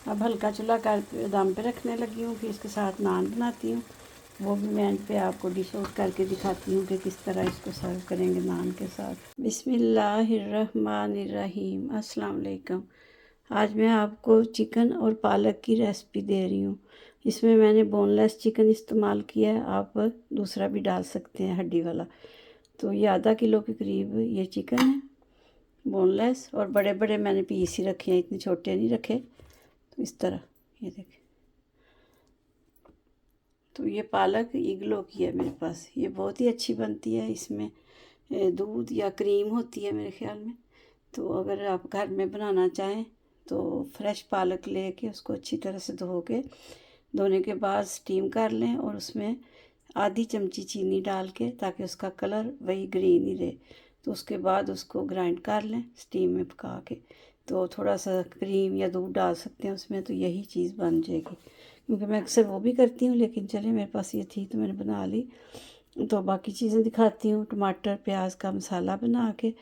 अब हल्का चूल्हा कर दम पे रखने लगी हूँ। फिर इसके साथ नान बनाती हूँ, वो भी मैं एंड पे आपको डिश आउट करके दिखाती हूँ कि किस तरह इसको सर्व करेंगे नान के साथ। बिस्मिल्लाहिर्रहमानिर्रहीम। अस्सलाम वालेकुम। आज मैं आपको चिकन और पालक की रेसिपी दे रही हूँ। इसमें मैंने बोनलेस चिकन इस्तेमाल किया है, आप दूसरा भी डाल सकते हैं हड्डी वाला। तो ये आधा किलो के करीब ये चिकन है बोनलेस, और बड़े बड़े मैंने पीस ही रखे हैं, इतने छोटे नहीं रखे। तो इस तरह ये देखें। तो ये पालक इग्लो की है मेरे पास, ये बहुत ही अच्छी बनती है। इसमें दूध या क्रीम होती है मेरे ख्याल में। तो अगर आप घर में बनाना चाहें तो फ्रेश पालक लेके उसको अच्छी तरह से धो के, धोने के बाद स्टीम कर लें और उसमें आधी चमची चीनी डाल के, ताकि उसका कलर वही ग्रीन ही रहे। तो उसके बाद उसको ग्राइंड कर लें स्टीम में पका के। तो थोड़ा सा क्रीम या दूध डाल सकते हैं उसमें, तो यही चीज़ बन जाएगी। क्योंकि मैं अक्सर वो भी करती हूँ, लेकिन चले मेरे पास ये थी तो मैंने बना ली। तो बाकी चीज़ें दिखाती हूँ। टमाटर प्याज का मसाला बना के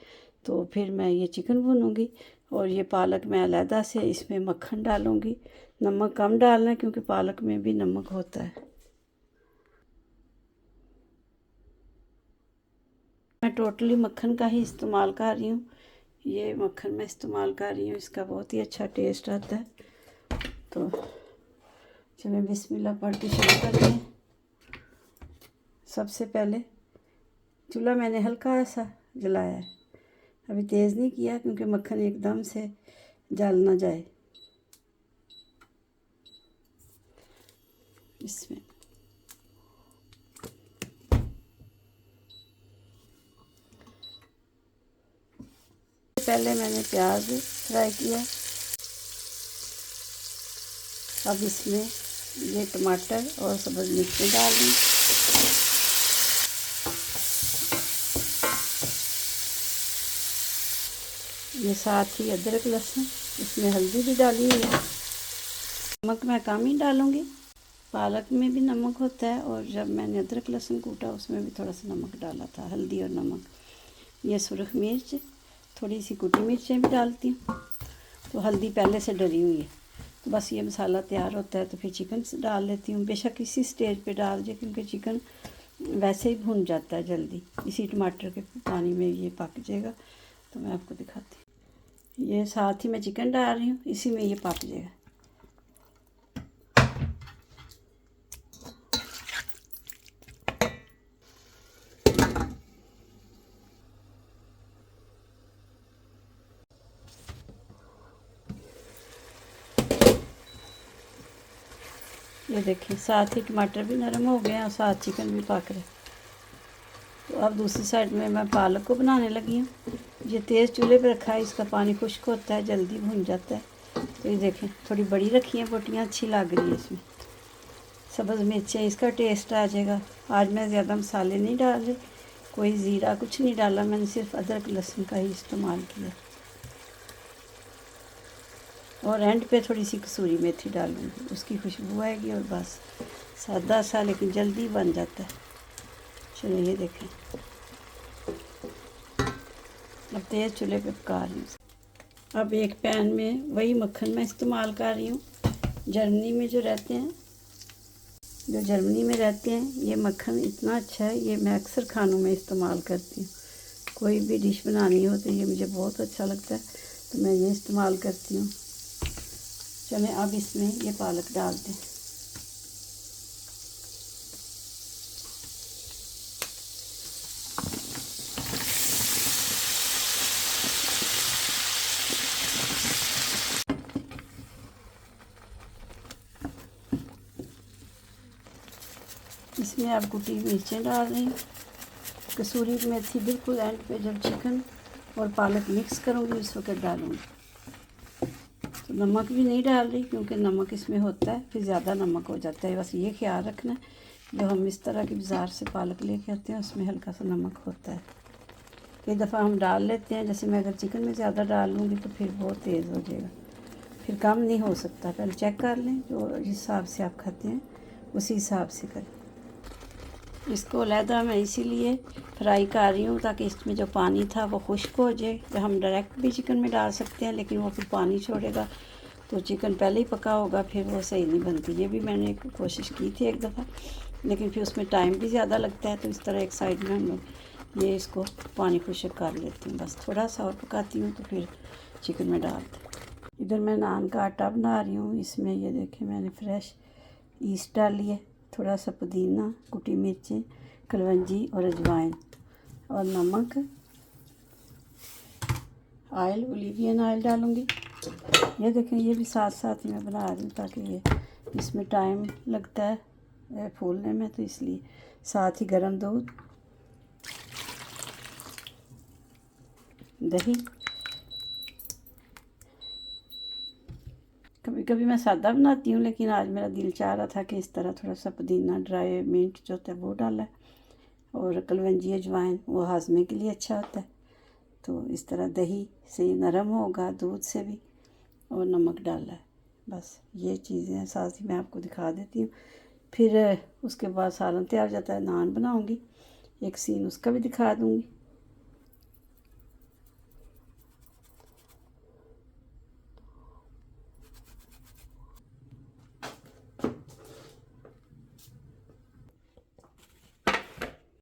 तो फिर मैं ये चिकन भूनूंगी, और ये पालक मैं अलहदा से इसमें मक्खन डालूंगी। नमक कम डालना है क्योंकि पालक में भी नमक होता है। मैं टोटली मक्खन का ही इस्तेमाल कर रही हूँ। ये मक्खन मैं इस्तेमाल कर रही हूँ, इसका बहुत ही अच्छा टेस्ट आता है। तो चलिए बिस्मिल्लाह पढ़ के शुरू करते हैं। सबसे पहले चूल्हा मैंने हल्का सा जलाया है, अभी तेज़ नहीं किया क्योंकि मक्खन एकदम से जल ना जाए। इसमें पहले मैंने प्याज फ्राई किया। अब इसमें ये टमाटर और सब्ज़ मिर्ची डाल दी। ये साथ ही अदरक लहसुन, इसमें हल्दी भी डाली हुई है। नमक मैं कम ही डालूँगी, पालक में भी नमक होता है, और जब मैंने अदरक लहसुन कूटा उसमें भी थोड़ा सा नमक डाला था, हल्दी और नमक। ये सुरख मिर्च, थोड़ी सी कुटी मिर्चें भी डालती हूँ। तो हल्दी पहले से डली हुई है। तो बस ये मसाला तैयार होता है तो फिर चिकन डाल लेती हूँ। बेशक इसी स्टेज पे डाल दे क्योंकि चिकन वैसे ही भुन जाता है जल्दी, इसी टमाटर के पानी में ये पक जाएगा। तो मैं आपको दिखाती हूँ, ये साथ ही मैं चिकन डाल रही हूँ, इसी में ये पक जाएगा। ये देखिए साथ ही टमाटर भी नरम हो गए हैं और साथ चिकन भी पक रहे। तो अब दूसरी साइड में मैं पालक को बनाने लगी हूँ। ये तेज़ चूल्हे पे रखा है, इसका पानी खुश्क होता है, जल्दी भुन जाता है। तो ये देखें थोड़ी बड़ी रखी हैं बोटियाँ, अच्छी लग रही है इसमें। सब्ज़ मिर्चें, इसका टेस्ट आ जाएगा। आज मैं ज़्यादा मसाले नहीं डाल रही, कोई ज़ीरा कुछ नहीं डाला, मैंने सिर्फ अदरक लहसुन का ही इस्तेमाल किया। और एंड पे थोड़ी सी कसूरी मेथी डालूँगी, उसकी खुशबू आएगी। और बस सादा सा लेकिन जल्दी बन जाता है। चलिए ये देखें, अब तेज़ चूल्हे पे पका रही हूँ। अब एक पैन में वही मक्खन मैं इस्तेमाल कर रही हूँ। जर्मनी में जो रहते हैं, जो जर्मनी में रहते हैं, ये मक्खन इतना अच्छा है, ये मैं अक्सर खानों में इस्तेमाल करती हूँ। कोई भी डिश बनानी हो तो ये मुझे बहुत अच्छा लगता है, तो मैं ये इस्तेमाल करती हूँ। चलें अब इसमें ये पालक डाल दें। इसमें अब कुटी मिर्चें डाल रही हूँ। कसूरी मेथी बिल्कुल एंड पे जब चिकन और पालक मिक्स करूँगी उस वक्त डालूँगी। तो नमक भी नहीं डाल रही क्योंकि नमक इसमें होता है, फिर ज़्यादा नमक हो जाता है। बस ये ख्याल रखना है, जो हम इस तरह की बाज़ार से पालक लेके आते हैं उसमें हल्का सा नमक होता है। कई दफ़ा हम डाल लेते हैं, जैसे मैं अगर चिकन में ज़्यादा डाल लूँगी तो फिर बहुत तेज़ हो जाएगा, फिर कम नहीं हो सकता। पहले चेक कर लें, जो जिस हिसाब से आप खाते हैं उसी हिसाब से करें। इसको अलहदा मैं इसीलिए फ्राई कर रही हूँ ताकि इसमें जो पानी था वो खुश्क हो जाए। तो हम डायरेक्ट भी चिकन में डाल सकते हैं, लेकिन वो फिर पानी छोड़ेगा तो चिकन पहले ही पका होगा फिर वो सही नहीं बनती। ये भी मैंने कोशिश की थी एक दफ़ा, लेकिन फिर उसमें टाइम भी ज़्यादा लगता है। तो इस तरह एक साइड में हम लोग ये इसको पानी खुश्क कर लेती हूँ। बस थोड़ा सा और पकाती हूँ तो फिर चिकन में डालती हूँ। इधर मैं नान का आटा बना रही हूँ। इसमें ये देखें मैंने फ्रेश ईस्ट डाली है, थोड़ा सा पुदीना, कुटी मिर्चें, कलवंजी और अजवाइन और नमक, ऑयल, ओलिवियन ऑयल डालूँगी। ये देखें ये भी साथ साथ ही मैं बना रही हूँ ताकि ये इसमें टाइम लगता है फूलने में, तो इसलिए साथ ही गर्म दूध, दही। कभी कभी मैं सादा बनाती हूँ, लेकिन आज मेरा दिल चाह रहा था कि इस तरह थोड़ा सा पुदीना, ड्राई मिंट जो होता है वो डाला है, और कलवंजी, अजवाइन, वो हाजमे के लिए अच्छा होता है। तो इस तरह दही से नरम होगा, दूध से भी, और नमक डाला है। बस ये चीज़ें साथ ही मैं आपको दिखा देती हूँ। फिर उसके बाद सालन तैयार हो जाता है। नान बनाऊँगी, एक सीन उसका भी दिखा दूँगी।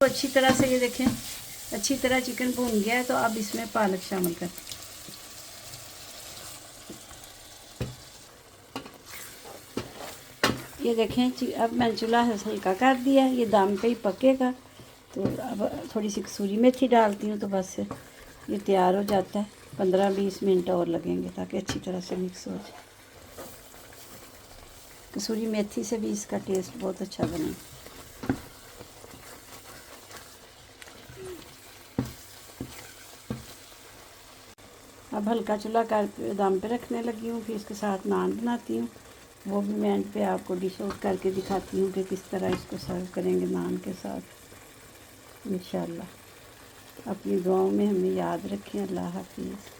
तो अच्छी तरह से ये देखें अच्छी तरह चिकन भून गया है। तो अब इसमें पालक शामिल कर, ये देखें अब मैंने चूल्हा हल्का कर दिया है, ये दम पे ही पकेगा। तो अब थोड़ी सी कसूरी मेथी डालती हूँ, तो बस ये तैयार हो जाता है। 15-20 मिनट और लगेंगे ताकि अच्छी तरह से मिक्स हो जाए। कसूरी मेथी से भी इसका टेस्ट बहुत अच्छा बने। अब हल्का चूल्हा कर दम पे रखने लगी हूँ। फिर इसके साथ नान बनाती हूँ, वो भी मैं एंड पे आपको डिश आउट करके दिखाती हूँ कि किस तरह इसको सर्व करेंगे नान के साथ। इंशाल्लाह अपनी दुआओं में हमें याद रखें। अल्लाह हाफिज़।